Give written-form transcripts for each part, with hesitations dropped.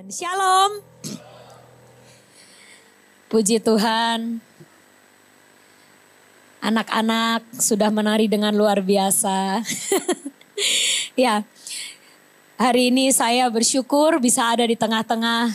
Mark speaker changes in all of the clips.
Speaker 1: Shalom. Puji Tuhan. Anak-anak sudah menari dengan luar biasa. Ya, hari ini saya bersyukur bisa ada di tengah-tengah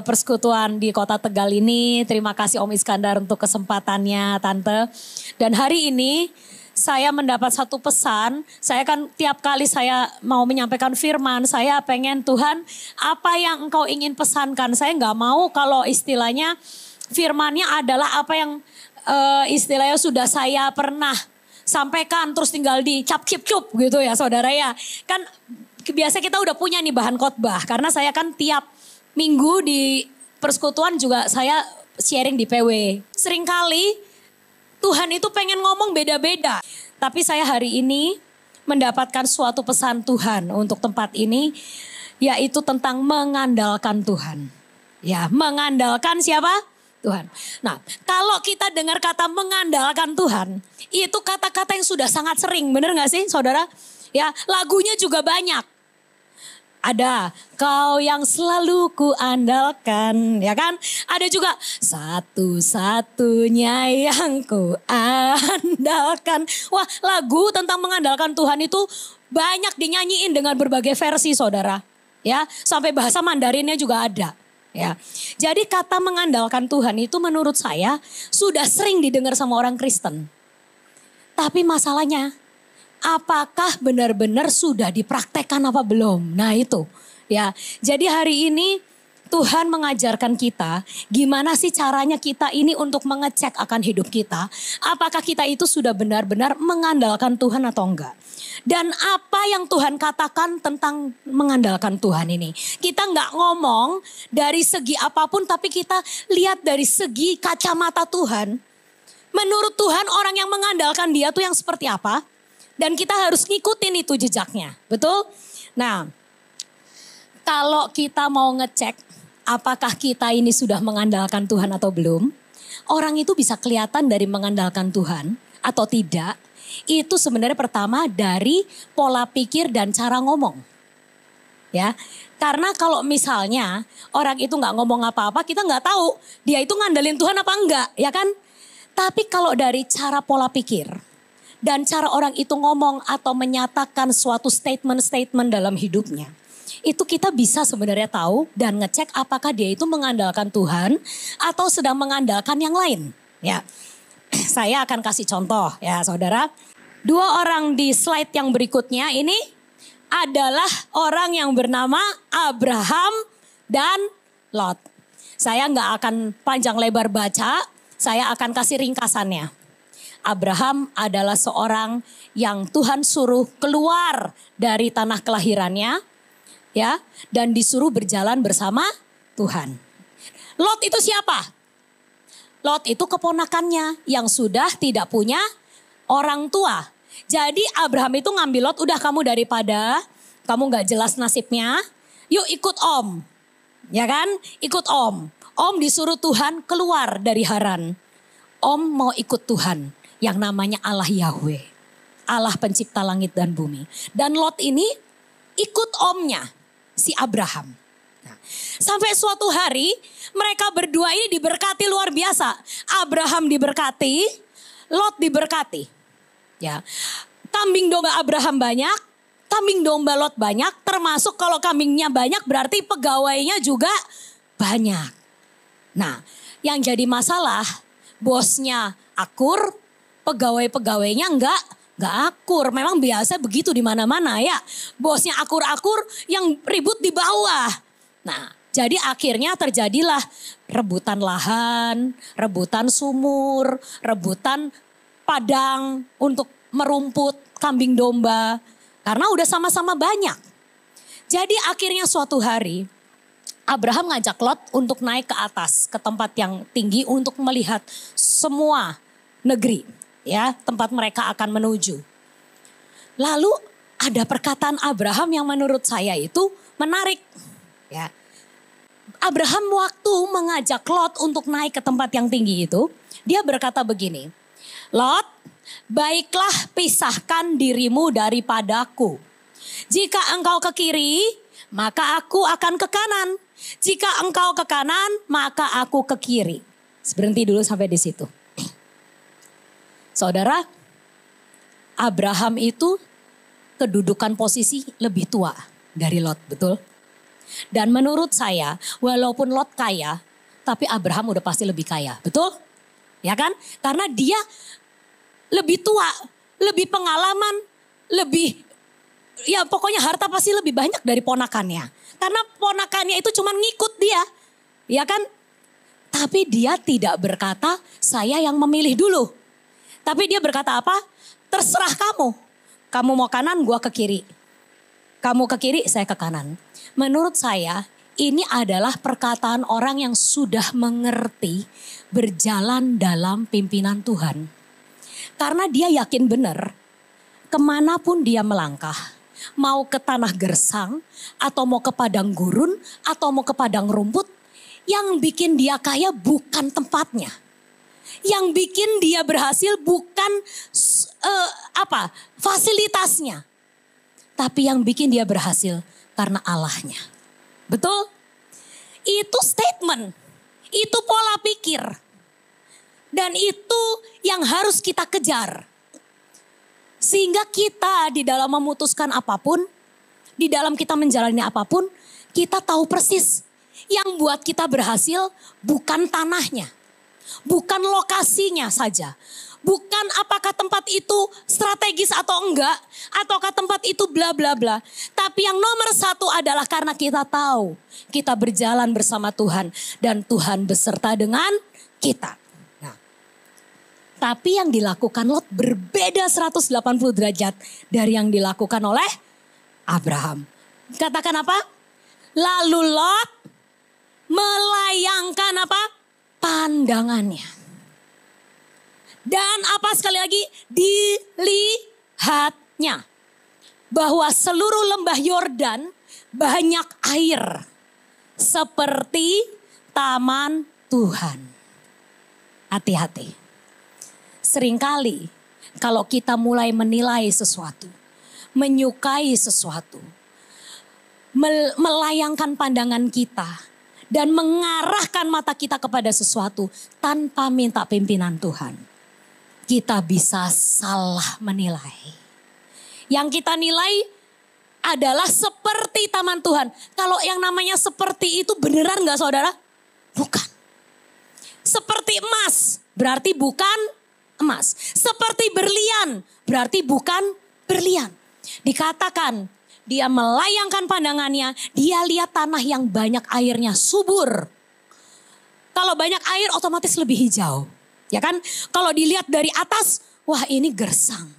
Speaker 1: persekutuan di Kota Tegal ini. Terima kasih Om Iskandar untuk kesempatannya, Tante. Dan hari ini saya mendapat satu pesan. Saya kan tiap kali saya mau menyampaikan firman, saya pengen Tuhan apa yang Engkau ingin pesankan. Saya nggak mau kalau istilahnya firmannya adalah apa yang istilahnya sudah saya pernah sampaikan terus tinggal dicap cup gitu ya saudara ya. Kan biasa kita udah punya nih bahan khotbah karena saya kan tiap minggu di persekutuan juga saya sharing di PW. Seringkali Tuhan itu pengen ngomong beda-beda. Tapi saya hari ini mendapatkan suatu pesan Tuhan untuk tempat ini. Yaitu tentang mengandalkan Tuhan. Ya, mengandalkan siapa? Tuhan. Nah, kalau kita dengar kata mengandalkan Tuhan. Itu kata-kata yang sudah sangat sering. Benar gak sih saudara? Ya, lagunya juga banyak. Ada kau yang selalu kuandalkan, ya kan? Ada juga satu-satunya yang kuandalkan. Wah, lagu tentang mengandalkan Tuhan itu banyak dinyanyiin dengan berbagai versi, saudara. Ya, sampai bahasa Mandarinnya juga ada. Ya, jadi kata mengandalkan Tuhan itu menurut saya sudah sering didengar sama orang Kristen. Tapi masalahnya, apakah benar-benar sudah dipraktekkan apa belum? Nah itu ya. Jadi hari ini Tuhan mengajarkan kita gimana sih caranya kita ini untuk mengecek akan hidup kita. Apakah kita itu sudah benar-benar mengandalkan Tuhan atau enggak. Dan apa yang Tuhan katakan tentang mengandalkan Tuhan ini. Kita enggak ngomong dari segi apapun tapi kita lihat dari segi kacamata Tuhan. Menurut Tuhan orang yang mengandalkan dia tuh yang seperti apa? Dan kita harus ngikutin itu jejaknya. Betul? Nah, kalau kita mau ngecek apakah kita ini sudah mengandalkan Tuhan atau belum. Orang itu bisa kelihatan dari mengandalkan Tuhan atau tidak. Itu sebenarnya pertama dari pola pikir dan cara ngomong. Ya, karena kalau misalnya orang itu gak ngomong apa-apa kita gak tahu dia itu ngandelin Tuhan apa enggak. Ya kan? Tapi kalau dari cara pola pikir dan cara orang itu ngomong atau menyatakan suatu statement-statement dalam hidupnya. Itu kita bisa sebenarnya tahu dan ngecek apakah dia itu mengandalkan Tuhan atau sedang mengandalkan yang lain. Ya, saya akan kasih contoh ya saudara. Dua orang di slide yang berikutnya ini adalah orang yang bernama Abraham dan Lot. Saya nggak akan panjang lebar baca, saya akan kasih ringkasannya. Abraham adalah seorang yang Tuhan suruh keluar dari tanah kelahirannya, ya, dan disuruh berjalan bersama Tuhan. Lot itu siapa? Lot itu keponakannya yang sudah tidak punya orang tua. Jadi Abraham itu ngambil Lot, udah kamu daripada kamu gak jelas nasibnya, yuk ikut Om. Ya kan? Ikut Om. Om disuruh Tuhan keluar dari Haran. Om mau ikut Tuhan. Yang namanya Allah Yahweh. Allah pencipta langit dan bumi. Dan Lot ini ikut omnya si Abraham. Nah, sampai suatu hari mereka berdua ini diberkati luar biasa. Abraham diberkati, Lot diberkati. Ya, kambing domba Abraham banyak, kambing domba Lot banyak. Termasuk kalau kambingnya banyak berarti pegawainya juga banyak. Nah, yang jadi masalah bosnya akur, pegawai-pegawainya enggak akur. Memang biasa begitu di mana-mana ya. Bosnya akur-akur, yang ribut di bawah. Nah, jadi akhirnya terjadilah rebutan lahan, rebutan sumur, rebutan padang untuk merumput kambing domba. Karena udah sama-sama banyak. Jadi akhirnya suatu hari Abraham ngajak Lot untuk naik ke atas, ke tempat yang tinggi untuk melihat semua negeri. Ya, tempat mereka akan menuju. Lalu ada perkataan Abraham yang menurut saya itu menarik. Ya. Abraham waktu mengajak Lot untuk naik ke tempat yang tinggi itu, dia berkata begini, Lot, baiklah pisahkan dirimu daripadaku. Jika engkau ke kiri, maka aku akan ke kanan. Jika engkau ke kanan, maka aku ke kiri. Berhenti dulu sampai di situ. Saudara, Abraham itu kedudukan posisi lebih tua dari Lot, betul? Dan menurut saya, walaupun Lot kaya, tapi Abraham udah pasti lebih kaya, betul? Ya kan? Karena dia lebih tua, lebih pengalaman, lebih, ya pokoknya harta pasti lebih banyak dari ponakannya. Karena ponakannya itu cuma ngikut dia, ya kan? Tapi dia tidak berkata, saya yang memilih dulu. Tapi dia berkata apa? Terserah kamu. Kamu mau kanan, gua ke kiri. Kamu ke kiri, saya ke kanan. Menurut saya, ini adalah perkataan orang yang sudah mengerti berjalan dalam pimpinan Tuhan. Karena dia yakin benar, kemanapun dia melangkah, mau ke tanah gersang, atau mau ke padang gurun, atau mau ke padang rumput, yang bikin dia kaya bukan tempatnya. Yang bikin dia berhasil bukan fasilitasnya. Tapi yang bikin dia berhasil karena Allahnya. Betul? Itu statement. Itu pola pikir. Dan itu yang harus kita kejar. Sehingga kita di dalam memutuskan apapun, di dalam kita menjalani apapun, kita tahu persis yang buat kita berhasil bukan tanahnya, bukan lokasinya saja, bukan apakah tempat itu strategis atau enggak, ataukah tempat itu bla bla bla. Tapi yang nomor satu adalah karena kita tahu kita berjalan bersama Tuhan dan Tuhan beserta dengan kita. Tapi yang dilakukan Lot berbeda 180 derajat dari yang dilakukan oleh Abraham. Katakan apa? Lalu Lot melayangkan apa? Pandangannya. Dan apa sekali lagi? Dilihatnya. Bahwa seluruh lembah Yordan banyak air. Seperti taman Tuhan. Hati-hati. Seringkali kalau kita mulai menilai sesuatu, menyukai sesuatu, melayangkan pandangan kita, dan mengarahkan mata kita kepada sesuatu tanpa minta pimpinan Tuhan, kita bisa salah menilai. Yang kita nilai adalah seperti taman Tuhan. Kalau yang namanya seperti itu beneran gak saudara? Bukan. Seperti emas berarti bukan emas. Seperti berlian berarti bukan berlian. Dikatakan dia melayangkan pandangannya, dia lihat tanah yang banyak airnya subur. Kalau banyak air otomatis lebih hijau. Ya kan? Kalau dilihat dari atas, wah ini gersang.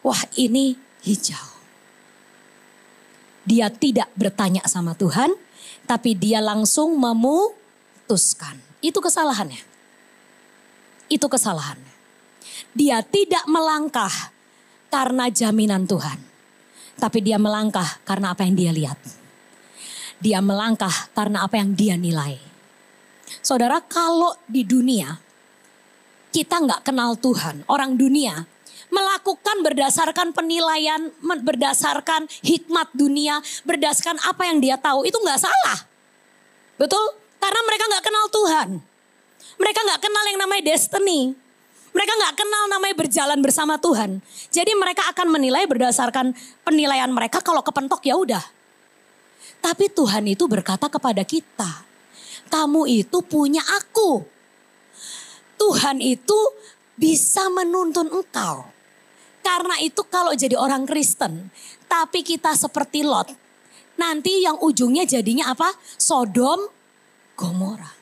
Speaker 1: Wah ini hijau. Dia tidak bertanya sama Tuhan, tapi dia langsung memutuskan. Itu kesalahannya. Itu kesalahannya. Dia tidak melangkah karena jaminan Tuhan. Tapi dia melangkah karena apa yang dia lihat. Dia melangkah karena apa yang dia nilai. Saudara, kalau di dunia kita nggak kenal Tuhan, orang dunia melakukan berdasarkan penilaian, berdasarkan hikmat dunia, berdasarkan apa yang dia tahu, itu nggak salah. Betul? Karena mereka nggak kenal Tuhan. Mereka gak kenal yang namanya destiny. Mereka gak kenal namanya berjalan bersama Tuhan. Jadi mereka akan menilai berdasarkan penilaian mereka, kalau kepentok ya udah. Tapi Tuhan itu berkata kepada kita, kamu itu punya aku. Tuhan itu bisa menuntun engkau. Karena itu kalau jadi orang Kristen, tapi kita seperti Lot, nanti yang ujungnya jadinya apa? Sodom, Gomora.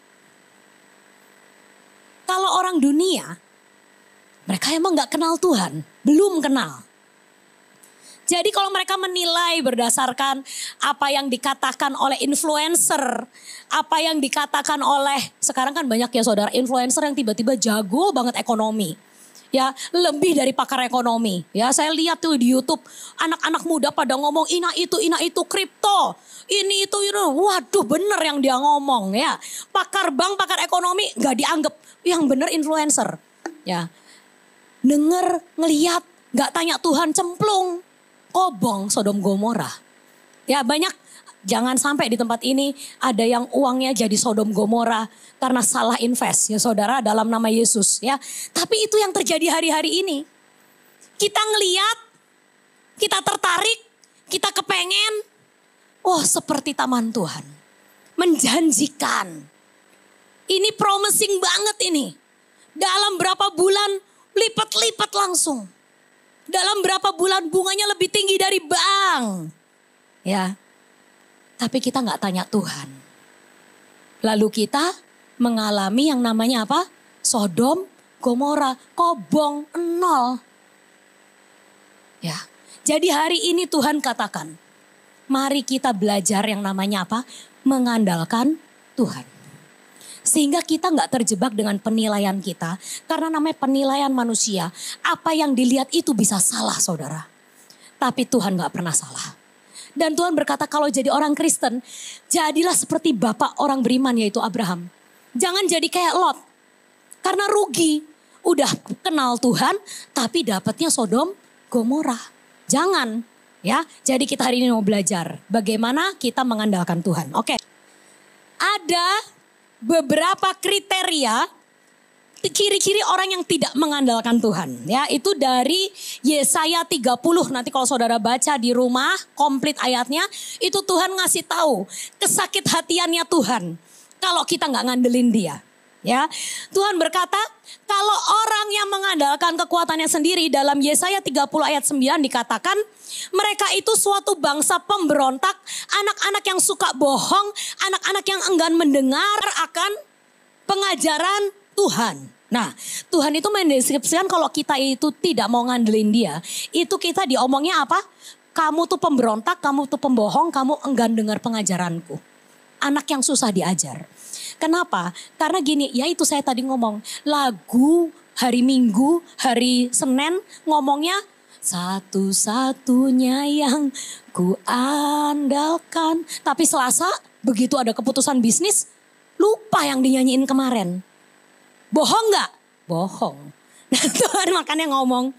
Speaker 1: Kalau orang dunia, mereka emang gak kenal Tuhan, belum kenal. Jadi kalau mereka menilai berdasarkan apa yang dikatakan oleh influencer, apa yang dikatakan oleh, sekarang kan banyak ya saudara, influencer yang tiba-tiba jago banget ekonomi. Ya, lebih dari pakar ekonomi. Ya, saya lihat tuh di YouTube, anak-anak muda pada ngomong ina itu kripto. Ini itu, waduh bener yang dia ngomong ya. Pakar bank, pakar ekonomi gak dianggap. Yang bener influencer. Ya, denger, ngeliat, gak tanya Tuhan, cemplung. Kobong Sodom Gomora. Ya, banyak Jangan sampai di tempat ini ada yang uangnya jadi Sodom Gomora karena salah invest ya saudara dalam nama Yesus ya. Tapi itu yang terjadi hari-hari ini. Kita ngeliat, kita tertarik, kita kepengen, oh seperti taman Tuhan. Menjanjikan. Ini promising banget ini. Dalam berapa bulan lipat-lipat langsung. Dalam berapa bulan bunganya lebih tinggi dari bank. Ya. Tapi kita gak tanya Tuhan. Lalu kita mengalami yang namanya apa? Sodom, Gomora, kobong, nol. Ya. Jadi hari ini Tuhan katakan, mari kita belajar yang namanya apa? Mengandalkan Tuhan. Sehingga kita gak terjebak dengan penilaian kita. Karena namanya penilaian manusia. Apa yang dilihat itu bisa salah saudara. Tapi Tuhan gak pernah salah. Dan Tuhan berkata kalau jadi orang Kristen, jadilah seperti bapak orang beriman yaitu Abraham. Jangan jadi kayak Lot. Karena rugi. Udah kenal Tuhan tapi dapatnya Sodom Gomora. Jangan ya. Jadi kita hari ini mau belajar bagaimana kita mengandalkan Tuhan. Oke. Ada beberapa kriteria ciri-ciri orang yang tidak mengandalkan Tuhan. Ya, itu dari Yesaya 30. Nanti kalau saudara baca di rumah komplit ayatnya, itu Tuhan ngasih tahu kesakit hatiannya Tuhan kalau kita nggak ngandelin Dia. Ya, Tuhan berkata, kalau orang yang mengandalkan kekuatannya sendiri dalam Yesaya 30 ayat 9 dikatakan, mereka itu suatu bangsa pemberontak, anak-anak yang suka bohong, anak-anak yang enggan mendengar akan pengajaran Tuhan. Nah, Tuhan itu mendeskripsikan kalau kita itu tidak mau ngandelin Dia, itu kita diomongnya apa? Kamu tuh pemberontak, kamu tuh pembohong, kamu enggan dengar pengajaranku. Anak yang susah diajar. Kenapa? Karena gini, ya itu saya tadi ngomong, lagu hari Minggu, hari Senin ngomongnya satu-satunya yang ku andalkan. Tapi Selasa begitu ada keputusan bisnis, lupa yang dinyanyiin kemarin. Bohong gak? Bohong. Nah Tuhan makanya ngomong,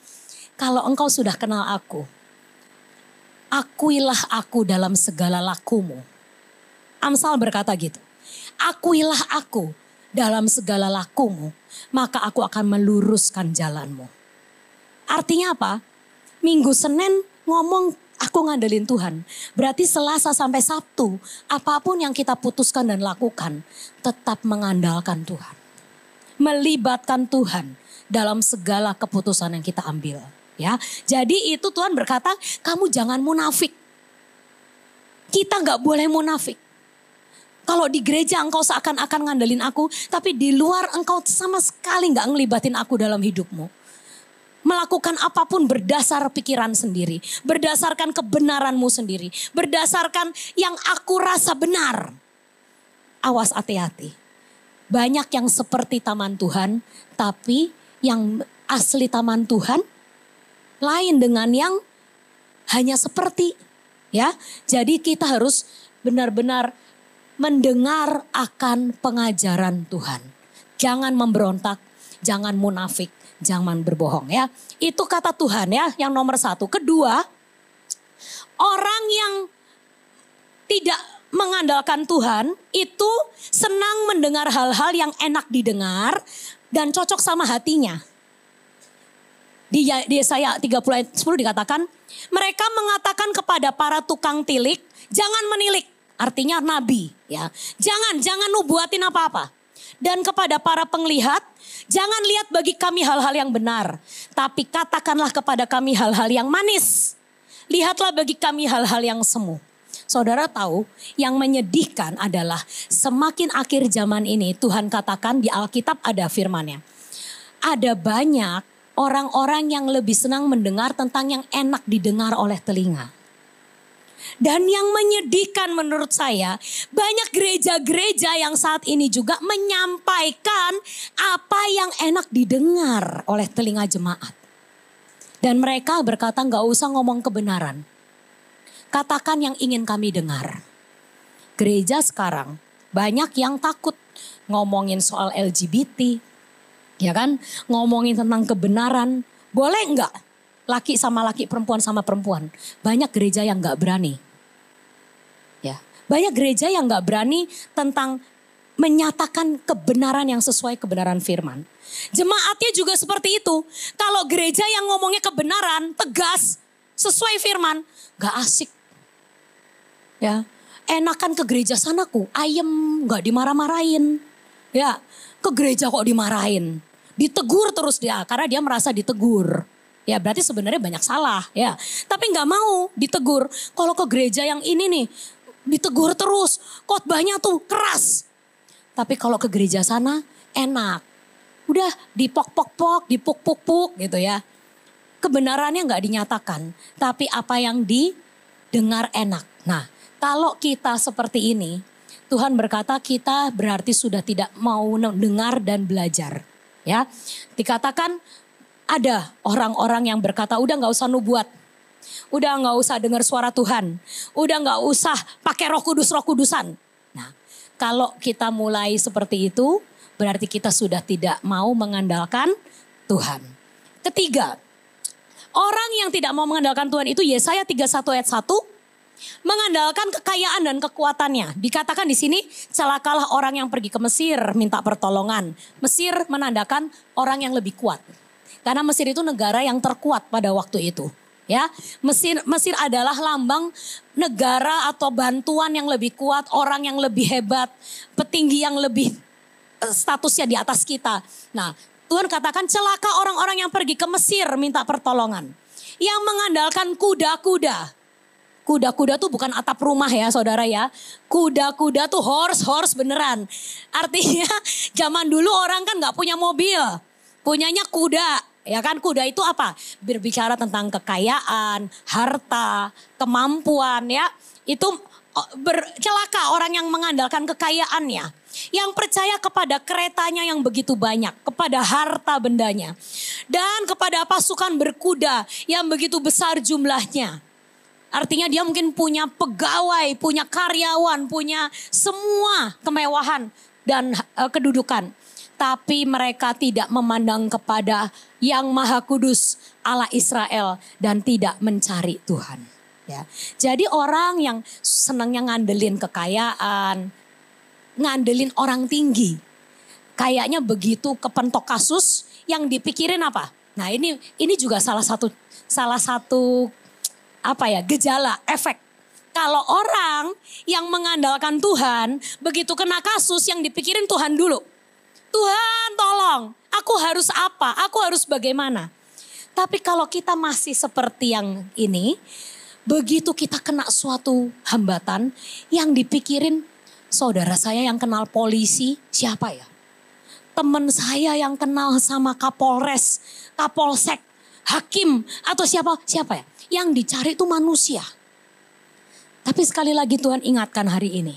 Speaker 1: kalau engkau sudah kenal aku, akuilah aku dalam segala lakumu. Amsal berkata gitu, akuilah aku dalam segala lakumu, maka aku akan meluruskan jalanmu. Artinya apa? Minggu Senin ngomong aku ngandelin Tuhan. Berarti Selasa sampai Sabtu, apapun yang kita putuskan dan lakukan, tetap mengandalkan Tuhan. Melibatkan Tuhan dalam segala keputusan yang kita ambil. Ya, jadi itu Tuhan berkata, kamu jangan munafik. Kita nggak boleh munafik. Kalau di gereja engkau seakan-akan ngandelin aku, tapi di luar engkau sama sekali nggak ngelibatin aku dalam hidupmu. Melakukan apapun berdasar pikiran sendiri, berdasarkan kebenaranmu sendiri, berdasarkan yang aku rasa benar. Awas hati-hati. Banyak yang seperti taman Tuhan, tapi yang asli taman Tuhan lain dengan yang hanya seperti. Ya, jadi kita harus benar-benar mendengar akan pengajaran Tuhan. Jangan memberontak, jangan munafik, jangan berbohong ya. Itu kata Tuhan ya, yang nomor satu. Kedua, orang yang tidak mengandalkan Tuhan itu senang mendengar hal-hal yang enak didengar dan cocok sama hatinya. Di Yesaya 30 ayat 10 dikatakan, mereka mengatakan kepada para tukang tilik, jangan menilik, artinya nabi ya. Jangan nubuatin apa-apa. Dan kepada para penglihat, jangan lihat bagi kami hal-hal yang benar, tapi katakanlah kepada kami hal-hal yang manis. Lihatlah bagi kami hal-hal yang semu. Saudara tahu yang menyedihkan adalah semakin akhir zaman ini Tuhan katakan di Alkitab ada firman-Nya. Ada banyak orang-orang yang lebih senang mendengar tentang yang enak didengar oleh telinga. Dan yang menyedihkan menurut saya banyak gereja-gereja yang saat ini juga menyampaikan apa yang enak didengar oleh telinga jemaat. Dan mereka berkata gak usah ngomong kebenaran. Katakan yang ingin kami dengar. Gereja sekarang banyak yang takut ngomongin soal LGBT. Ya kan? Ngomongin tentang kebenaran. Boleh enggak? Laki sama laki, perempuan sama perempuan. Banyak gereja yang enggak berani. Ya, Banyak gereja yang gak berani tentang menyatakan kebenaran yang sesuai kebenaran firman. Jemaatnya juga seperti itu. Kalau gereja yang ngomongnya kebenaran, tegas, sesuai firman, gak asik. Ya, enakan ke gereja sanaku, ayem, gak dimarah-marahin. Ya, ke gereja kok dimarahin. Ditegur terus dia, karena dia merasa ditegur. Ya berarti sebenarnya banyak salah ya. Tapi gak mau ditegur. Kalau ke gereja yang ini nih, ditegur terus. Khotbahnya tuh keras. Tapi kalau ke gereja sana enak. Udah dipok-pok-pok, dipuk-puk-puk gitu ya. Kebenarannya gak dinyatakan. Tapi apa yang didengar enak. Nah kalau kita seperti ini, Tuhan berkata kita berarti sudah tidak mau dengar dan belajar. Ya, dikatakan ada orang-orang yang berkata udah gak usah nubuat. Udah gak usah dengar suara Tuhan. Udah gak usah pakai roh kudusan. Nah kalau kita mulai seperti itu berarti kita sudah tidak mau mengandalkan Tuhan. Ketiga, orang yang tidak mau mengandalkan Tuhan itu Yesaya 31 ayat 1. Mengandalkan kekayaan dan kekuatannya. Dikatakan di sini celakalah orang yang pergi ke Mesir minta pertolongan. Mesir menandakan orang yang lebih kuat. Karena Mesir itu negara yang terkuat pada waktu itu. Ya, Mesir adalah lambang negara atau bantuan yang lebih kuat, orang yang lebih hebat, petinggi yang lebih statusnya di atas kita. Nah, Tuhan katakan celaka orang-orang yang pergi ke Mesir minta pertolongan. Yang mengandalkan kuda-kuda. Kuda-kuda tuh bukan atap rumah ya saudara ya. Kuda-kuda tuh horse beneran. Artinya zaman dulu orang kan gak punya mobil. Punyanya kuda. Ya kan kuda itu apa? Berbicara tentang kekayaan, harta, kemampuan ya. Itu celaka orang yang mengandalkan kekayaannya. Yang percaya kepada keretanya yang begitu banyak. Kepada harta bendanya. Dan kepada pasukan berkuda yang begitu besar jumlahnya. Artinya dia mungkin punya pegawai, punya karyawan, punya semua kemewahan dan kedudukan. Tapi mereka tidak memandang kepada yang maha kudus Allah Israel dan tidak mencari Tuhan. Ya. Jadi orang yang senangnya ngandelin kekayaan, ngandelin orang tinggi. Kayaknya begitu kepentok kasus yang dipikirin apa? Nah ini juga salah satu gejala, efek. Kalau orang yang mengandalkan Tuhan, begitu kena kasus yang dipikirin Tuhan dulu. Tuhan tolong, aku harus apa? Aku harus bagaimana? Tapi kalau kita masih seperti yang ini, begitu kita kena suatu hambatan yang dipikirin, saudara saya yang kenal polisi, siapa ya? Teman saya yang kenal sama Kapolres, Kapolsek, hakim atau siapa ya? Yang dicari itu manusia. Tapi sekali lagi Tuhan ingatkan hari ini.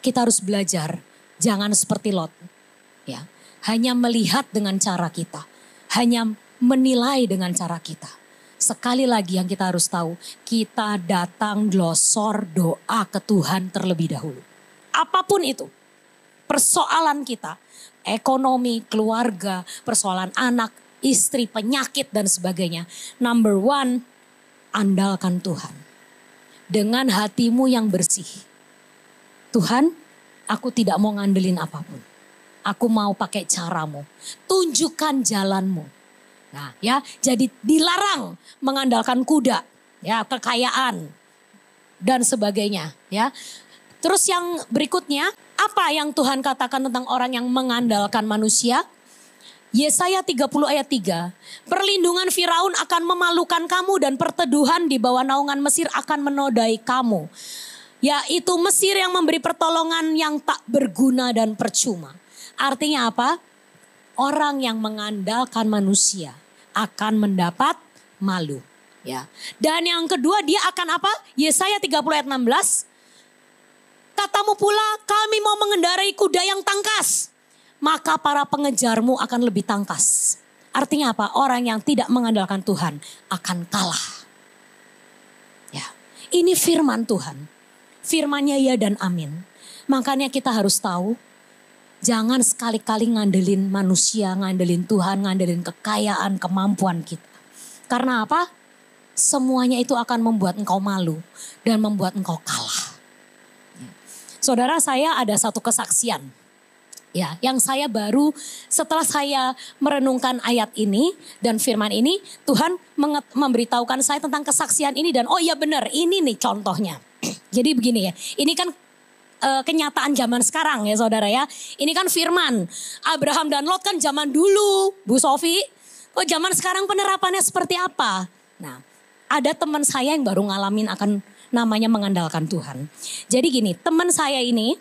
Speaker 1: Kita harus belajar, jangan seperti Lot. Ya, hanya melihat dengan cara kita. Hanya menilai dengan cara kita. Sekali lagi yang kita harus tahu, kita datang glosor doa ke Tuhan terlebih dahulu. Apapun itu, persoalan kita, ekonomi, keluarga, persoalan anak, istri, penyakit dan sebagainya. Number one, andalkan Tuhan. Dengan hatimu yang bersih. Tuhan, aku tidak mau ngandelin apapun. Aku mau pakai caramu. Tunjukkan jalanmu. Nah ya, jadi dilarang mengandalkan kuda, ya, kekayaan dan sebagainya, ya. Terus yang berikutnya, apa yang Tuhan katakan tentang orang yang mengandalkan manusia? Yesaya 30 ayat 3. Perlindungan Firaun akan memalukan kamu dan perteduhan di bawah naungan Mesir akan menodai kamu. Yaitu Mesir yang memberi pertolongan yang tak berguna dan percuma. Artinya apa? Orang yang mengandalkan manusia akan mendapat malu. Ya. Dan yang kedua dia akan apa? Yesaya 30 ayat 16. Katamu pula kami mau mengendarai kuda yang tangkas. Maka para pengejarmu akan lebih tangkas. Artinya apa? Orang yang tidak mengandalkan Tuhan akan kalah. Ya. Ini firman Tuhan. Firmannya ya dan amin. Makanya kita harus tahu. Jangan sekali-kali ngandelin manusia, ngandelin Tuhan, ngandelin kekayaan, kemampuan kita. Karena apa? Semuanya itu akan membuat engkau malu dan membuat engkau kalah. Saudara, saya ada satu kesaksian. Ya, yang saya baru setelah saya merenungkan ayat ini dan firman ini, Tuhan memberitahukan saya tentang kesaksian ini dan oh iya benar, ini nih contohnya. Jadi begini ya, ini kan kenyataan zaman sekarang ya saudara ya. Ini kan firman, Abraham dan Lot kan zaman dulu, Bu Sofi. Oh zaman sekarang penerapannya seperti apa? Nah, ada teman saya yang baru ngalamin akan namanya mengandalkan Tuhan. Jadi gini, teman saya ini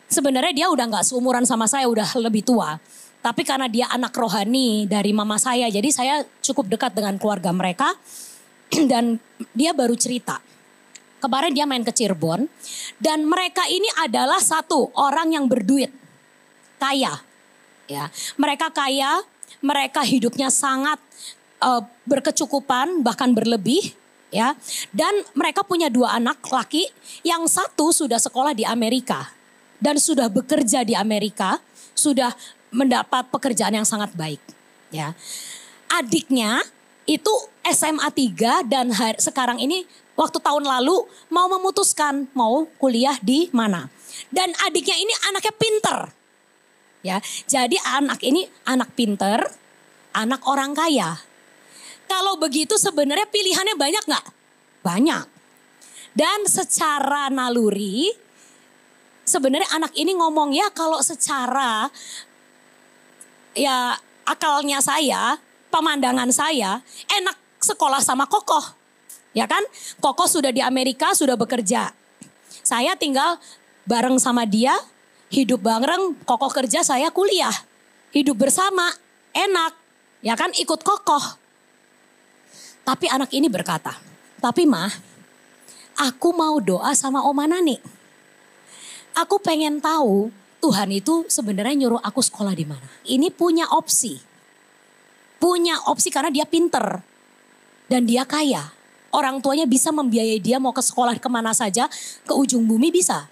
Speaker 1: sebenarnya dia udah gak seumuran sama saya, udah lebih tua. Tapi karena dia anak rohani dari mama saya, jadi saya cukup dekat dengan keluarga mereka. Dan dia baru cerita. Kemarin dia main ke Cirebon. Dan mereka ini adalah satu orang yang berduit. Kaya. Ya, mereka kaya, mereka hidupnya sangat berkecukupan, bahkan berlebih. Ya, dan mereka punya 2 anak laki, yang satu sudah sekolah di Amerika. Dan sudah bekerja di Amerika, sudah mendapat pekerjaan yang sangat baik. Ya, adiknya itu SMA 3 dan sekarang ini waktu tahun lalu mau memutuskan mau kuliah di mana. Dan adiknya ini anaknya pinter. Ya, jadi anak ini anak pinter, anak orang kaya. Kalau begitu sebenarnya pilihannya banyak nggak? Banyak. Dan secara naluri sebenarnya anak ini ngomong ya kalau secara ya akalnya saya, pemandangan saya enak sekolah sama Kokoh. Ya kan? Kokoh sudah di Amerika, sudah bekerja. Saya tinggal bareng sama dia, hidup bareng, Kokoh kerja, saya kuliah. Hidup bersama, enak. Ya kan? Ikut Kokoh. Tapi anak ini berkata, tapi mah aku mau doa sama Oma Nani. Aku pengen tahu Tuhan itu sebenarnya nyuruh aku sekolah di mana. Ini punya opsi. Punya opsi karena dia pinter. Dan dia kaya. Orang tuanya bisa membiayai dia mau ke sekolah kemana saja. Ke ujung bumi bisa.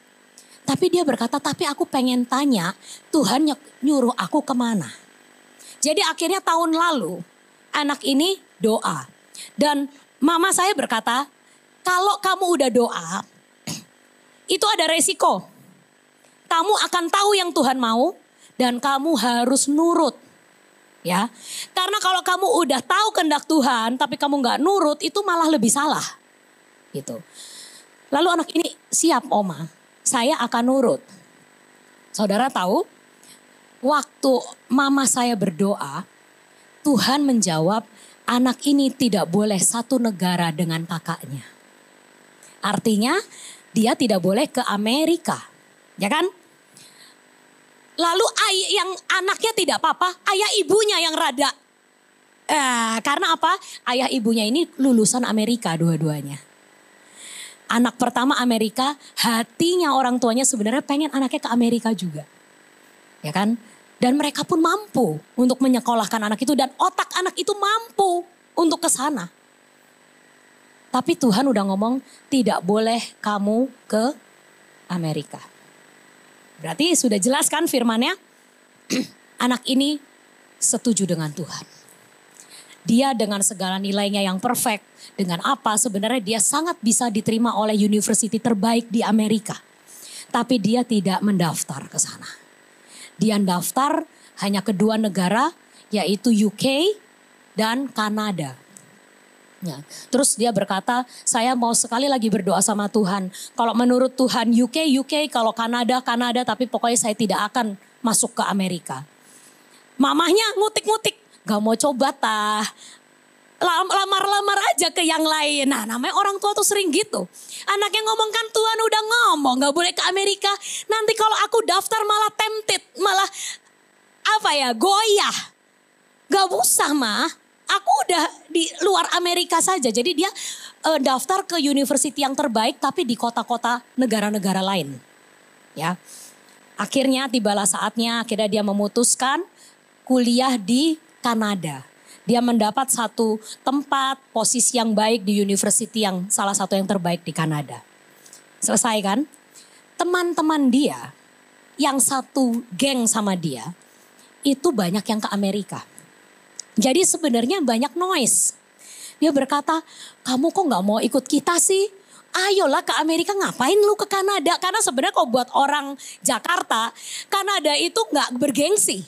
Speaker 1: Tapi dia berkata, tapi aku pengen tanya Tuhan nyuruh aku kemana. Jadi akhirnya tahun lalu anak ini doa. Dan mama saya berkata, kalau kamu udah doa, itu ada resiko. Kamu akan tahu yang Tuhan mau dan kamu harus nurut. Ya, karena kalau kamu udah tahu kehendak Tuhan tapi kamu nggak nurut itu malah lebih salah. Gitu. Lalu anak ini siap Oma, saya akan nurut. Saudara tahu, waktu mama saya berdoa, Tuhan menjawab anak ini tidak boleh satu negara dengan kakaknya. Artinya dia tidak boleh ke Amerika, ya kan? Lalu yang anaknya tidak apa-apa, ayah ibunya yang rada. Karena apa? Ayah ibunya ini lulusan Amerika dua-duanya. Anak pertama Amerika, hatinya orang tuanya sebenarnya pengen anaknya ke Amerika juga. Ya kan? Dan mereka pun mampu untuk menyekolahkan anak itu dan otak anak itu mampu untuk ke sana. Tapi Tuhan udah ngomong tidak boleh kamu ke Amerika. Berarti sudah jelas kan firmannya? Anak ini setuju dengan Tuhan. Dia dengan segala nilainya yang perfect. Dengan apa sebenarnya dia sangat bisa diterima oleh university terbaik di Amerika. Tapi dia tidak mendaftar ke sana. Dia daftar hanya ke 2 negara yaitu UK dan Kanada. Ya. Terus dia berkata, saya mau sekali lagi berdoa sama Tuhan. Kalau menurut Tuhan UK, kalau Kanada, tapi pokoknya saya tidak akan masuk ke Amerika. Mamahnya ngutik-ngutik, gak mau coba tah. Lamar-lamar aja ke yang lain. Nah namanya orang tua tuh sering gitu. Anaknya ngomong kan Tuhan udah ngomong gak boleh ke Amerika. Nanti kalau aku daftar malah tempted, malah goyah. Gak usah mah. Aku udah di luar Amerika saja. Jadi dia daftar ke university yang terbaik tapi di kota-kota negara-negara lain. Ya. Akhirnya tibalah saatnya, akhirnya dia memutuskan kuliah di Kanada. Dia mendapat satu tempat, posisi yang baik di university yang salah satu yang terbaik di Kanada. Selesai kan? Teman-teman dia yang satu geng sama dia itu banyak yang ke Amerika. Jadi sebenarnya banyak noise. Dia berkata, kamu kok gak mau ikut kita sih? Ayolah ke Amerika, ngapain lu ke Kanada? Karena sebenarnya kalau buat orang Jakarta, Kanada itu nggak bergengsi.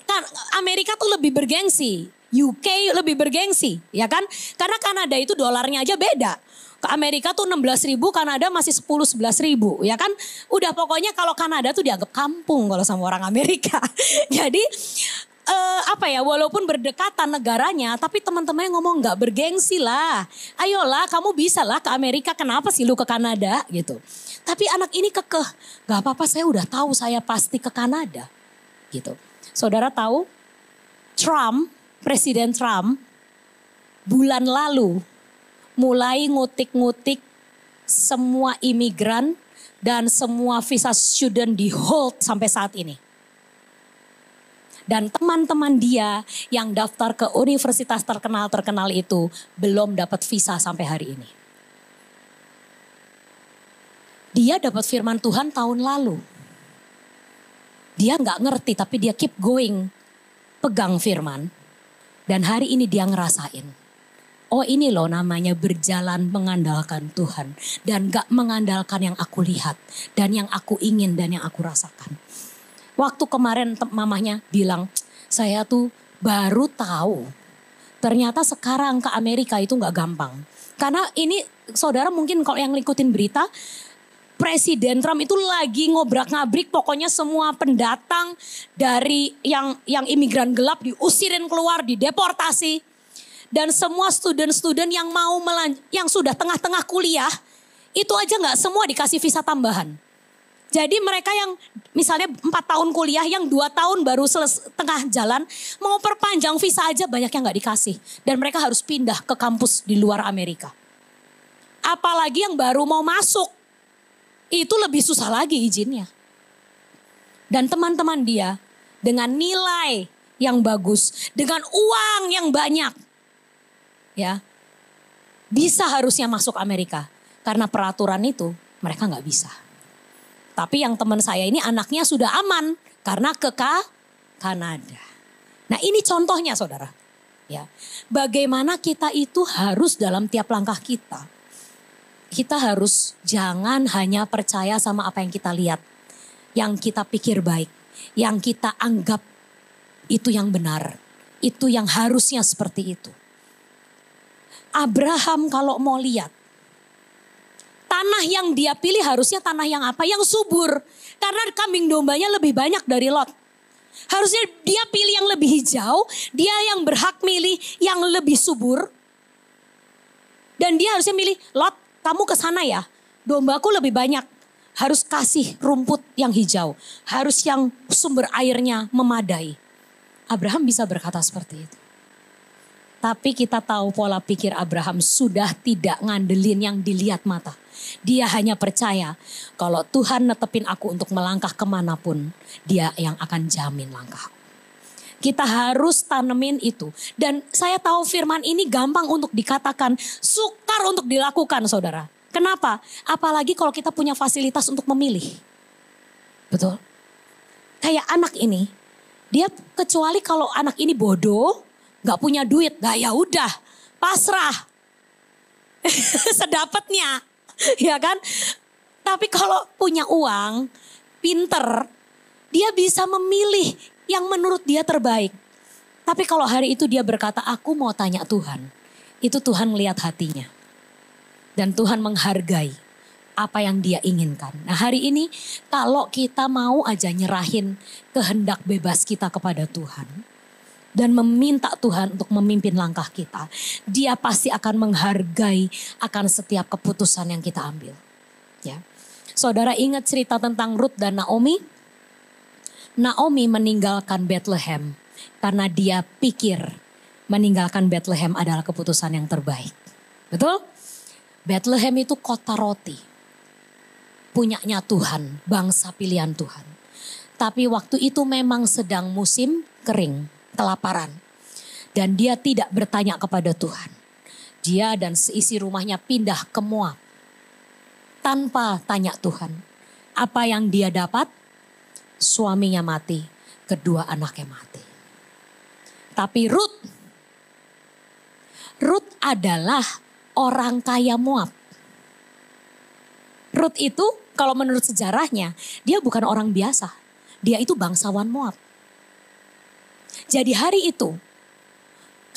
Speaker 1: Kan Amerika tuh lebih bergengsi, UK lebih bergengsi, ya kan? Karena Kanada itu dolarnya aja beda. Ke Amerika tuh 16.000, Kanada masih 10-11.000, ya kan? Udah pokoknya kalau Kanada tuh dianggap kampung kalau sama orang Amerika. Jadi walaupun berdekatan negaranya, tapi teman-temannya ngomong nggak bergengsi lah. Ayolah kamu bisa lah ke Amerika, kenapa sih lu ke Kanada gitu. Tapi anak ini kekeh, nggak apa-apa saya udah tahu saya pasti ke Kanada gitu. Saudara tahu Presiden Trump bulan lalu mulai ngutik-ngutik semua imigran dan semua visa student di hold sampai saat ini. Dan teman-teman dia yang daftar ke universitas terkenal itu belum dapat visa sampai hari ini. Dia dapat firman Tuhan tahun lalu. Dia nggak ngerti tapi dia keep going. Pegang firman. Dan hari ini dia ngerasain. Oh ini loh namanya berjalan mengandalkan Tuhan. Dan gak mengandalkan yang aku lihat. Dan yang aku ingin dan yang aku rasakan. Waktu kemarin mamahnya bilang, saya tuh baru tahu. Ternyata sekarang ke Amerika itu gak gampang. Karena ini saudara mungkin kalau yang ngikutin berita, Presiden Trump itu lagi ngobrak-ngabrik pokoknya semua pendatang dari yang imigran gelap diusirin keluar, dideportasi. Dan semua student-student yang yang sudah tengah-tengah kuliah, itu aja gak semua dikasih visa tambahan. Jadi mereka yang misalnya 4 tahun kuliah, yang 2 tahun baru tengah jalan, mau perpanjang visa aja banyak yang gak dikasih. Dan mereka harus pindah ke kampus di luar Amerika. Apalagi yang baru mau masuk, itu lebih susah lagi izinnya. Dan teman-teman dia dengan nilai yang bagus, dengan uang yang banyak, ya bisa harusnya masuk Amerika. Karena peraturan itu mereka gak bisa. Tapi yang teman saya ini anaknya sudah aman karena ke Kanada. Nah ini contohnya saudara. Ya, bagaimana kita itu harus dalam tiap langkah kita. Kita harus jangan hanya percaya sama apa yang kita lihat. Yang kita pikir baik. Yang kita anggap itu yang benar. Itu yang harusnya seperti itu. Abraham kalau mau lihat. Tanah yang dia pilih harusnya tanah yang apa? Yang subur. Karena kambing dombanya lebih banyak dari Lot. Harusnya dia pilih yang lebih hijau. Dia yang berhak milih yang lebih subur. Dan dia harusnya milih, Lot kamu ke sana ya. Dombaku lebih banyak. Harus kasih rumput yang hijau. Harus yang sumber airnya memadai. Abraham bisa berkata seperti itu. Tapi kita tahu pola pikir Abraham sudah tidak ngandelin yang dilihat mata. Dia hanya percaya kalau Tuhan netepin aku untuk melangkah kemanapun, dia yang akan jamin langkah. Kita harus tanemin itu. Dan saya tahu firman ini gampang untuk dikatakan, sukar untuk dilakukan saudara. Kenapa? Apalagi kalau kita punya fasilitas untuk memilih. Betul? Kayak anak ini, dia kecuali kalau anak ini bodoh, gak punya duit, nah ya udah pasrah. Sedapatnya. Ya kan? Tapi kalau punya uang, pinter, dia bisa memilih yang menurut dia terbaik. Tapi kalau hari itu dia berkata, aku mau tanya Tuhan. Itu Tuhan melihat hatinya. Dan Tuhan menghargai apa yang dia inginkan. Nah hari ini kalau kita mau aja nyerahin kehendak bebas kita kepada Tuhan. Dan meminta Tuhan untuk memimpin langkah kita. Dia pasti akan menghargai akan setiap keputusan yang kita ambil. Ya. Saudara ingat cerita tentang Ruth dan Naomi? Naomi meninggalkan Bethlehem karena dia pikir meninggalkan Bethlehem adalah keputusan yang terbaik. Betul? Bethlehem itu kota roti. Punyanya Tuhan, bangsa pilihan Tuhan. Tapi waktu itu memang sedang musim kering. Kelaparan. Dan dia tidak bertanya kepada Tuhan. Dia dan seisi rumahnya pindah ke Moab. Tanpa tanya Tuhan. Apa yang dia dapat? Suaminya mati. Kedua anaknya mati. Tapi Ruth adalah orang kaya Moab. Rut itu kalau menurut sejarahnya, dia bukan orang biasa. Dia itu bangsawan Moab. Jadi hari itu,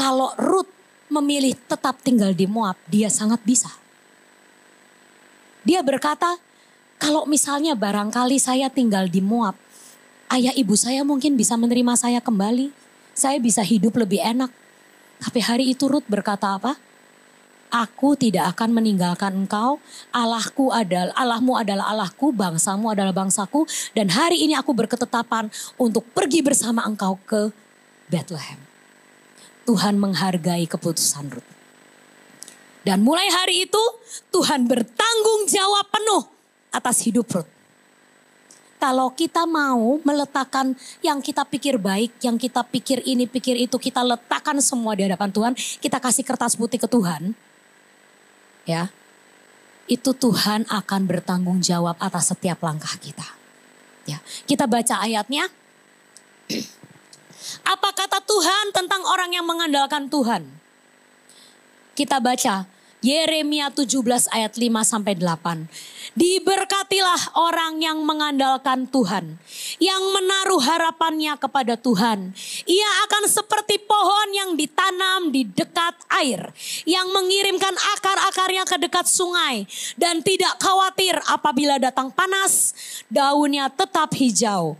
Speaker 1: kalau Rut memilih tetap tinggal di Moab, dia sangat bisa. Dia berkata, kalau misalnya barangkali saya tinggal di Moab, ayah ibu saya mungkin bisa menerima saya kembali. Saya bisa hidup lebih enak. Tapi hari itu Rut berkata apa? Aku tidak akan meninggalkan engkau, Allahmu adalah Allahku, bangsamu adalah bangsaku. Dan hari ini aku berketetapan untuk pergi bersama engkau ke Bethlehem. Tuhan menghargai keputusan Rut. Dan mulai hari itu Tuhan bertanggung jawab penuh atas hidup Rut. Kalau kita mau meletakkan yang kita pikir baik, yang kita pikir ini, pikir itu, kita letakkan semua di hadapan Tuhan, kita kasih kertas putih ke Tuhan, ya, itu Tuhan akan bertanggung jawab atas setiap langkah kita. Ya, kita baca ayatnya. Apa kata Tuhan tentang orang yang mengandalkan Tuhan? Kita baca Yeremia 17 ayat 5-8. Diberkatilah orang yang mengandalkan Tuhan, yang menaruh harapannya kepada Tuhan. Ia akan seperti pohon yang ditanam di dekat air, yang mengirimkan akar-akarnya ke dekat sungai, dan tidak khawatir apabila datang panas, daunnya tetap hijau.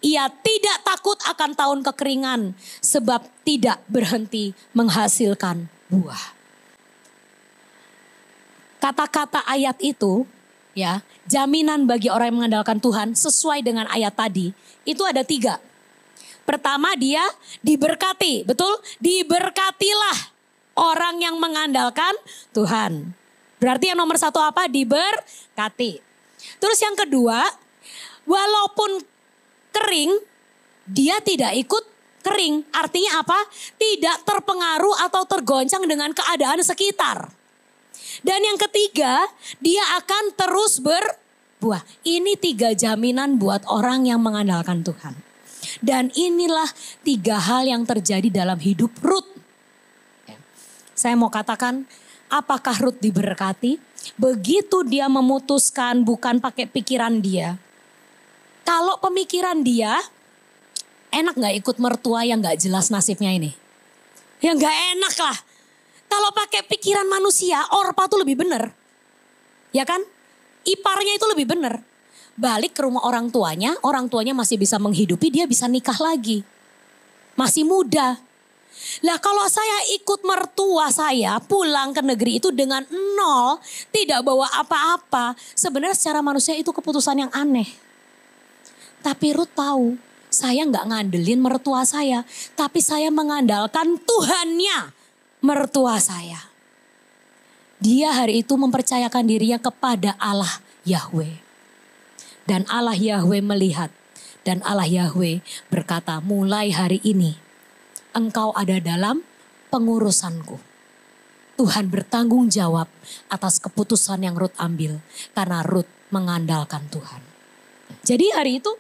Speaker 1: Ia tidak takut akan tahun kekeringan, sebab tidak berhenti menghasilkan buah. Kata-kata ayat itu, ya, jaminan bagi orang yang mengandalkan Tuhan sesuai dengan ayat tadi, itu ada 3. Pertama, dia diberkati, betul? Diberkatilah orang yang mengandalkan Tuhan. Berarti yang nomor 1 apa? Diberkati. Terus yang kedua, walaupun kering, dia tidak ikut kering. Artinya apa? Tidak terpengaruh atau tergoncang dengan keadaan sekitar. Dan yang ketiga, dia akan terus berbuah. Ini 3 jaminan buat orang yang mengandalkan Tuhan. Dan inilah 3 hal yang terjadi dalam hidup Rut. Saya mau katakan, apakah Rut diberkati? Begitu dia memutuskan bukan pakai pikiran dia. Kalau pemikiran dia, enak gak ikut mertua yang gak jelas nasibnya ini? Ya gak enak lah. Kalau pakai pikiran manusia, Orpa tuh lebih benar. Ya kan? Iparnya itu lebih benar. Balik ke rumah orang tuanya masih bisa menghidupi, dia bisa nikah lagi. Masih muda. Lah kalau saya ikut mertua saya pulang ke negeri itu dengan 0, tidak bawa apa-apa. Sebenarnya secara manusia itu keputusan yang aneh. Tapi Rut tahu, saya nggak ngandelin mertua saya, tapi saya mengandalkan Tuhannya mertua saya. Dia hari itu mempercayakan dirinya kepada Allah Yahweh. Dan Allah Yahweh melihat, dan Allah Yahweh berkata, mulai hari ini engkau ada dalam pengurusanku. Tuhan bertanggung jawab atas keputusan yang Rut ambil, karena Rut mengandalkan Tuhan. Jadi hari itu,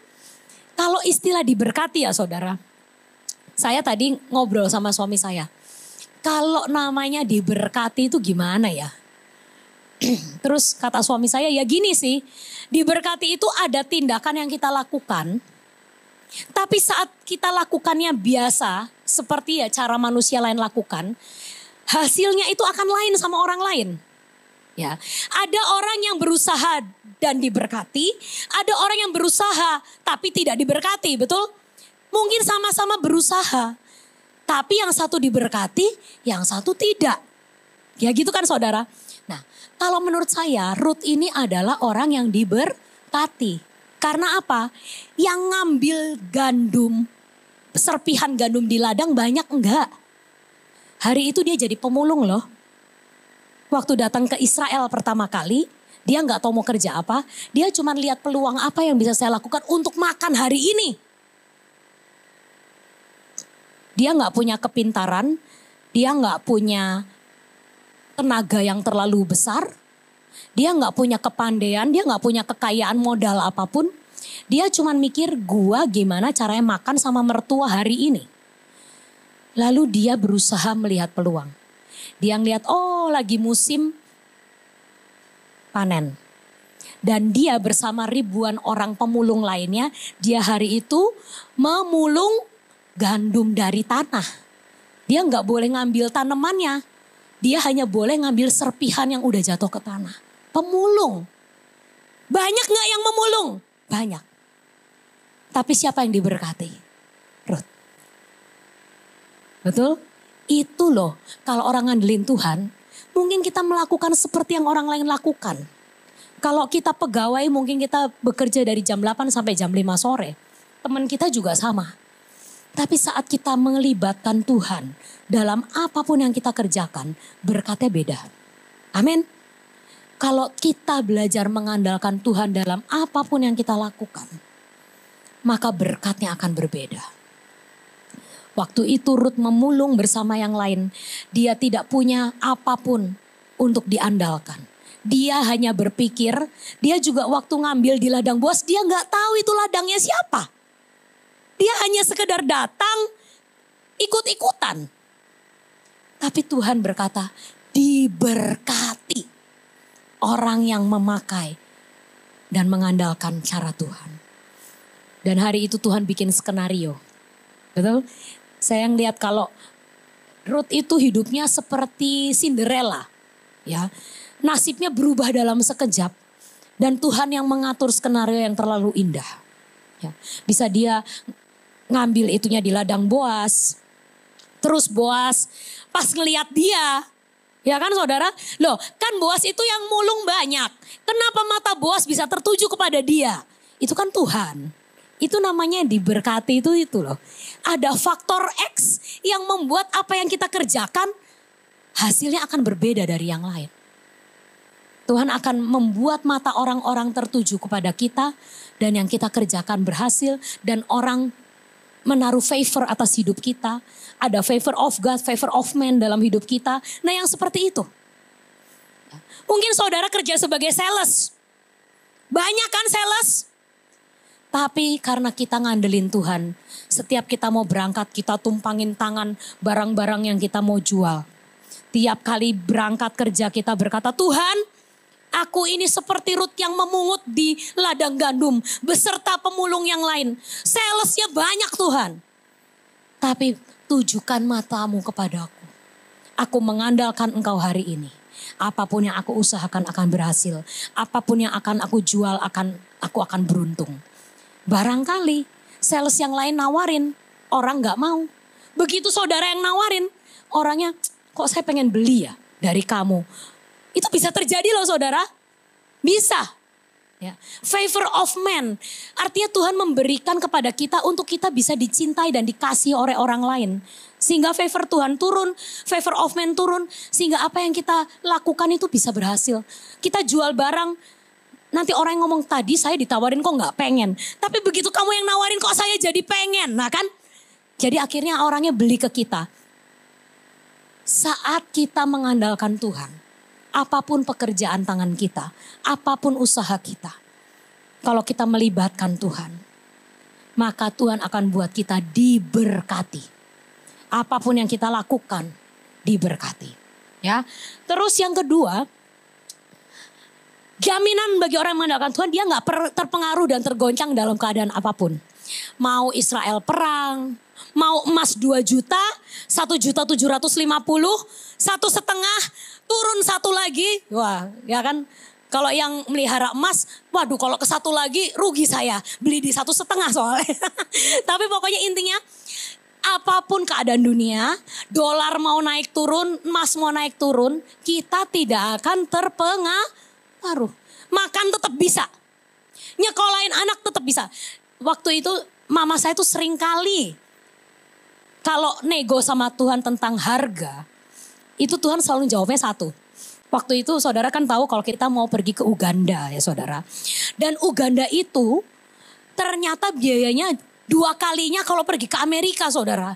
Speaker 1: kalau istilah diberkati ya saudara, saya tadi ngobrol sama suami saya. Kalau namanya diberkati itu gimana ya? Terus kata suami saya, ya gini sih, diberkati itu ada tindakan yang kita lakukan. Tapi saat kita lakukannya biasa, seperti ya cara manusia lain lakukan, hasilnya itu akan lain sama orang lain. Ya, ada orang yang berusaha dan diberkati, ada orang yang berusaha tapi tidak diberkati, betul? Mungkin sama-sama berusaha, tapi yang satu diberkati, yang satu tidak. Ya gitu kan saudara. Nah, kalau menurut saya Rut ini adalah orang yang diberkati. Karena apa? Yang ngambil gandum, serpihan gandum di ladang banyak enggak. Hari itu dia jadi pemulung loh. Waktu datang ke Israel pertama kali, dia nggak tahu mau kerja apa. Dia cuma lihat peluang apa yang bisa saya lakukan untuk makan hari ini. Dia nggak punya kepintaran, dia nggak punya tenaga yang terlalu besar, dia nggak punya kepandaian, dia nggak punya kekayaan modal apapun. Dia cuma mikir gua gimana caranya makan sama mertua hari ini. Lalu dia berusaha melihat peluang. Dia ngeliat, oh lagi musim panen. Dan dia bersama ribuan orang pemulung lainnya, dia hari itu memulung gandum dari tanah. Dia nggak boleh ngambil tanamannya. Dia hanya boleh ngambil serpihan yang udah jatuh ke tanah. Pemulung. Banyak nggak yang memulung? Banyak. Tapi siapa yang diberkati? Rut. Betul? Itu loh, kalau orang ngandelin Tuhan, mungkin kita melakukan seperti yang orang lain lakukan. Kalau kita pegawai, mungkin kita bekerja dari jam 8 sampai jam 5 sore. Teman kita juga sama. Tapi saat kita melibatkan Tuhan dalam apapun yang kita kerjakan, berkatnya beda. Amin. Kalau kita belajar mengandalkan Tuhan dalam apapun yang kita lakukan, maka berkatnya akan berbeda. Waktu itu Rut memulung bersama yang lain. Dia tidak punya apapun untuk diandalkan. Dia hanya berpikir, dia juga waktu ngambil di ladang Boas, dia gak tahu itu ladangnya siapa. Dia hanya sekedar datang, ikut-ikutan. Tapi Tuhan berkata, diberkati orang yang memakai dan mengandalkan cara Tuhan. Dan hari itu Tuhan bikin skenario. Betul? Saya lihat kalau Ruth itu hidupnya seperti Cinderella. Ya, nasibnya berubah dalam sekejap. Dan Tuhan yang mengatur skenario yang terlalu indah. Ya, bisa dia ngambil itunya di ladang Boas. Terus Boas pas ngelihat dia. Ya kan saudara? Loh kan Boas itu yang mulung banyak. Kenapa mata Boas bisa tertuju kepada dia? Itu kan Tuhan. Itu namanya diberkati itu loh. Ada faktor X yang membuat apa yang kita kerjakan hasilnya akan berbeda dari yang lain. Tuhan akan membuat mata orang-orang tertuju kepada kita dan yang kita kerjakan berhasil dan orang menaruh favor atas hidup kita. Ada favor of God, favor of man dalam hidup kita. Nah yang seperti itu. Mungkin saudara kerja sebagai sales. Banyak kan sales? Tapi karena kita ngandelin Tuhan, setiap kita mau berangkat kita tumpangin tangan barang-barang yang kita mau jual. Tiap kali berangkat kerja kita berkata, Tuhan aku ini seperti Rut yang memungut di ladang gandum beserta pemulung yang lain. Salesnya banyak Tuhan. Tapi tujukan matamu kepadaku. Aku mengandalkan engkau hari ini. Apapun yang aku usahakan akan berhasil. Apapun yang akan aku jual aku akan beruntung. Barangkali sales yang lain nawarin, orang gak mau. Begitu saudara yang nawarin, orangnya kok saya pengen beli ya dari kamu. Itu bisa terjadi loh saudara. Bisa. Ya. Favor of man. Artinya Tuhan memberikan kepada kita untuk kita bisa dicintai dan dikasih oleh orang lain. Sehingga favor Tuhan turun, favor of man turun. Sehingga apa yang kita lakukan itu bisa berhasil. Kita jual barang. Nanti orang yang ngomong tadi saya ditawarin kok gak pengen. Tapi begitu kamu yang nawarin kok saya jadi pengen. Nah kan. Jadi akhirnya orangnya beli ke kita. Saat kita mengandalkan Tuhan. Apapun pekerjaan tangan kita. Apapun usaha kita. Kalau kita melibatkan Tuhan. Maka Tuhan akan buat kita diberkati. Apapun yang kita lakukan diberkati. Ya. Terus yang kedua. Jaminan bagi orang yang mengandalkan Tuhan, dia gak terpengaruh dan tergoncang dalam keadaan apapun. Mau Israel perang, mau emas 2 juta, 1.750.000, 1,5, turun 1 lagi. Wah ya kan, kalau yang melihara emas, waduh kalau ke 1 lagi rugi saya, beli di 1,5 soalnya. Tapi pokoknya intinya, apapun keadaan dunia, dolar mau naik turun, emas mau naik turun, kita tidak akan terpengaruh. Makan tetap bisa. Nyekolahin anak tetap bisa. Waktu itu mama saya tuh sering kali kalau nego sama Tuhan tentang harga, itu Tuhan selalu jawabnya satu. Waktu itu saudara kan tahu kalau kita mau pergi ke Uganda ya saudara. Dan Uganda itu ternyata biayanya 2 kalinya kalau pergi ke Amerika saudara.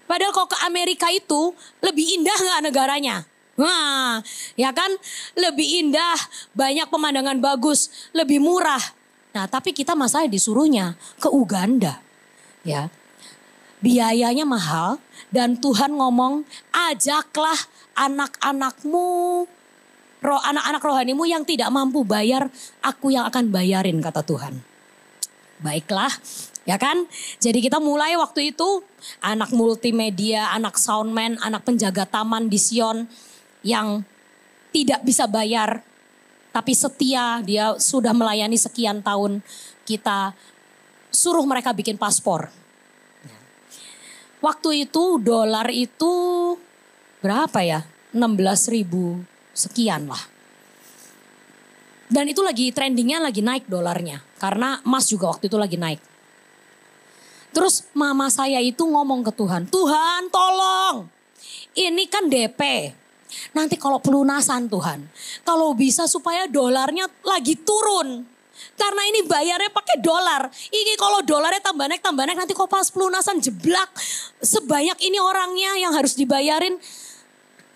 Speaker 1: Padahal kalau ke Amerika itu lebih indah gak negaranya? Nah, ya kan lebih indah, banyak pemandangan bagus, lebih murah. Nah, tapi kita masalah disuruhnya ke Uganda. Ya. Biayanya mahal dan Tuhan ngomong, ajaklah anak-anakmu anak-anak rohanimu yang tidak mampu bayar, aku yang akan bayarin, kata Tuhan. Baiklah, ya kan? Jadi kita mulai waktu itu, anak multimedia, anak soundman, anak penjaga taman di Sion yang tidak bisa bayar, tapi setia, dia sudah melayani sekian tahun. Kita suruh mereka bikin paspor. Waktu itu dolar itu berapa ya? 16.000 sekian lah. Dan itu lagi trendingnya lagi naik dolarnya. Karena emas juga waktu itu lagi naik. Terus mama saya itu ngomong ke Tuhan. Tuhan tolong. Ini kan DP. Nanti kalau pelunasan Tuhan. Kalau bisa supaya dolarnya lagi turun. Karena ini bayarnya pakai dolar. Ini kalau dolarnya tambah naik nanti kok pas pelunasan jeblak. Sebanyak ini orangnya yang harus dibayarin.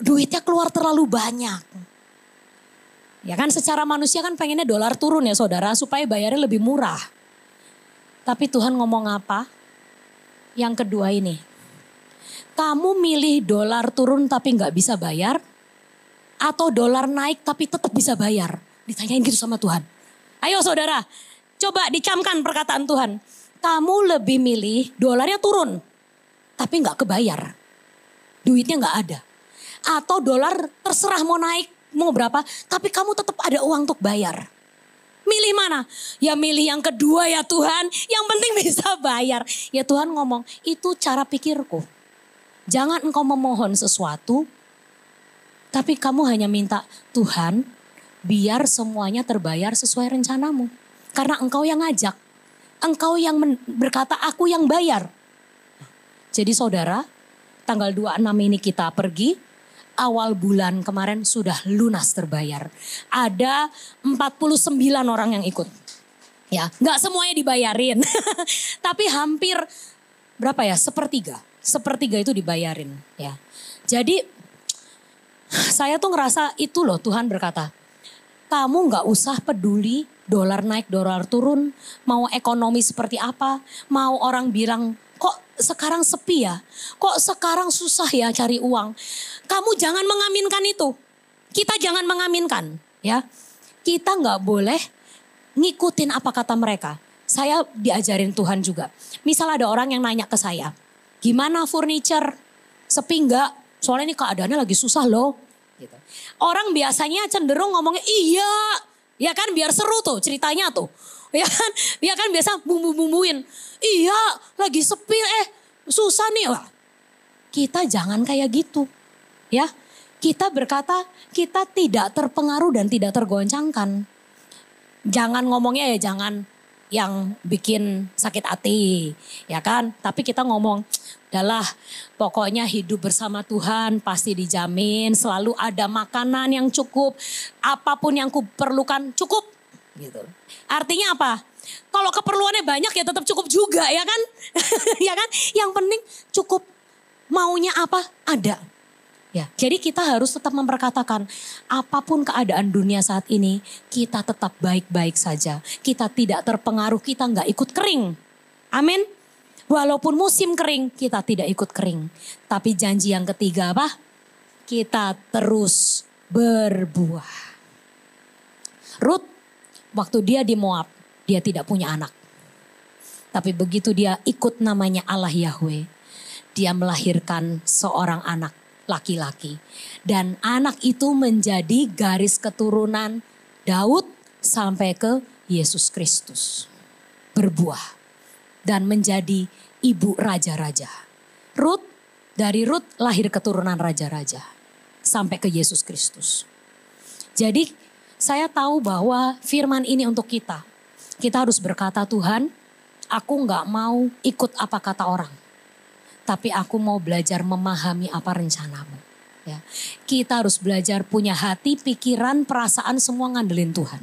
Speaker 1: Duitnya keluar terlalu banyak. Ya kan secara manusia kan pengennya dolar turun ya saudara supaya bayarnya lebih murah. Tapi Tuhan ngomong apa? Yang kedua ini. Kamu milih dolar turun tapi gak bisa bayar? Atau dolar naik tapi tetap bisa bayar? Ditanyain gitu sama Tuhan. Ayo saudara, coba dicamkan perkataan Tuhan. Kamu lebih milih dolarnya turun tapi gak kebayar. Duitnya gak ada. Atau dolar terserah mau naik. Mau berapa, tapi kamu tetap ada uang untuk bayar. Milih mana? Ya milih yang kedua ya Tuhan, yang penting bisa bayar. Ya Tuhan ngomong, itu cara pikirku. Jangan engkau memohon sesuatu, tapi kamu hanya minta, Tuhan biar semuanya terbayar sesuai rencanamu. Karena engkau yang ngajak, engkau yang berkata aku yang bayar. Jadi saudara, tanggal 26 ini kita pergi. Awal bulan kemarin sudah lunas terbayar. Ada 49 orang yang ikut. Ya, nggak semuanya dibayarin. Tapi hampir berapa ya? Sepertiga. Sepertiga itu dibayarin. Ya. Jadi saya tuh ngerasa itu loh Tuhan berkata. Kamu nggak usah peduli dolar naik, dolar turun. Mau ekonomi seperti apa. Mau orang bilang kok sekarang sepi ya? Kok sekarang susah ya cari uang? Kamu jangan mengaminkan itu. Kita jangan mengaminkan. Ya, kita nggak boleh ngikutin apa kata mereka. Saya diajarin Tuhan juga. Misal ada orang yang nanya ke saya. Gimana furniture? Sepi nggak? Soalnya ini keadaannya lagi susah loh. Gitu. Orang biasanya cenderung ngomongnya iya. Ya kan biar seru tuh ceritanya tuh. Ya kan biasa bumbu-bumbuin. Iya lagi sepi susah nih lah. Kita jangan kayak gitu. Ya, kita berkata kita tidak terpengaruh dan tidak tergoncangkan. Jangan ngomongnya ya jangan yang bikin sakit hati, ya kan? Tapi kita ngomong, adalah pokoknya hidup bersama Tuhan pasti dijamin, selalu ada makanan yang cukup, apapun yang kuperlukan cukup, gitu. Artinya apa? Kalau keperluannya banyak ya tetap cukup juga, ya kan? Ya kan? Yang penting cukup, maunya apa? Ada. Ya, jadi kita harus tetap memperkatakan apapun keadaan dunia saat ini kita tetap baik-baik saja. Kita tidak terpengaruh, kita nggak ikut kering. Amin. Walaupun musim kering kita tidak ikut kering. Tapi janji yang ketiga apa? Kita terus berbuah. Rut waktu dia di Moab dia tidak punya anak. Tapi begitu dia ikut namanya Allah Yahweh, dia melahirkan seorang anak laki-laki. Dan anak itu menjadi garis keturunan Daud sampai ke Yesus Kristus. Berbuah dan menjadi ibu raja-raja. Dari Rut lahir keturunan raja-raja sampai ke Yesus Kristus. Jadi saya tahu bahwa firman ini untuk kita. Kita harus berkata, Tuhan, aku gak mau ikut apa kata orang. Tapi aku mau belajar memahami apa rencanamu. Ya. Kita harus belajar punya hati, pikiran, perasaan semua ngandelin Tuhan.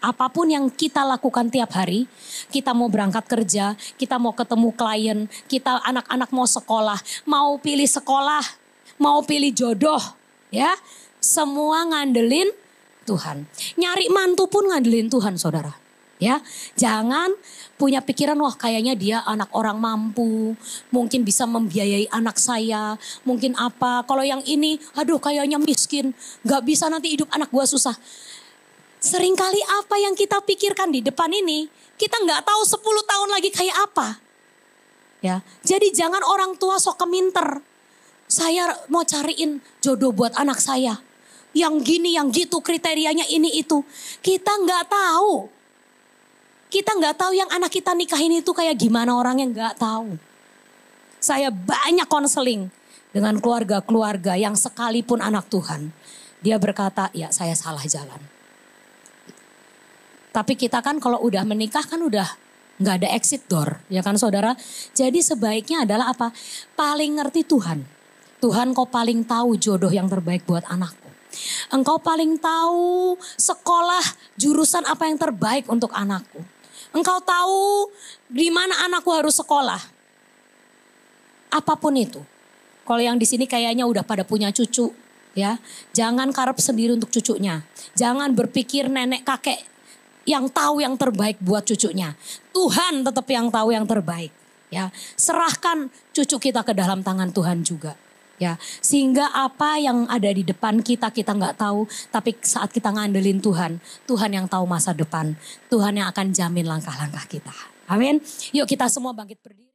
Speaker 1: Apapun yang kita lakukan tiap hari, kita mau berangkat kerja, kita mau ketemu klien, kita anak-anak mau sekolah, mau pilih sekolah, mau pilih jodoh, ya, semua ngandelin Tuhan. Nyari mantu pun ngandelin Tuhan, saudara. Ya, jangan punya pikiran wah kayaknya dia anak orang mampu, mungkin bisa membiayai anak saya, mungkin apa. Kalau yang ini, aduh kayaknya miskin, nggak bisa nanti hidup anak gua susah. Seringkali apa yang kita pikirkan di depan ini, kita nggak tahu 10 tahun lagi kayak apa. Ya, jadi jangan orang tua sok keminter. Saya mau cariin jodoh buat anak saya. Yang gini, yang gitu, kriterianya ini itu. Kita nggak tahu. Kita nggak tahu yang anak kita nikahin itu kayak gimana orangnya, nggak tahu. Saya banyak konseling dengan keluarga-keluarga yang sekalipun anak Tuhan. Dia berkata, ya saya salah jalan. Tapi kita kan kalau udah menikah kan udah nggak ada exit door, ya kan saudara. Jadi sebaiknya adalah apa? Paling ngerti Tuhan. Tuhan kau paling tahu jodoh yang terbaik buat anakku. Engkau paling tahu sekolah jurusan apa yang terbaik untuk anakku. Engkau tahu di mana anakku harus sekolah. Apapun itu. Kalau yang di sini kayaknya udah pada punya cucu, ya. Jangan karep sendiri untuk cucunya. Jangan berpikir nenek kakek yang tahu yang terbaik buat cucunya. Tuhan tetap yang tahu yang terbaik, ya. Serahkan cucu kita ke dalam tangan Tuhan juga. Ya, sehingga apa yang ada di depan kita nggak tahu, tapi saat kita ngandelin Tuhan, Tuhan yang tahu masa depan, Tuhan yang akan jamin langkah-langkah kita. Amin. Yuk kita semua bangkit berdiri.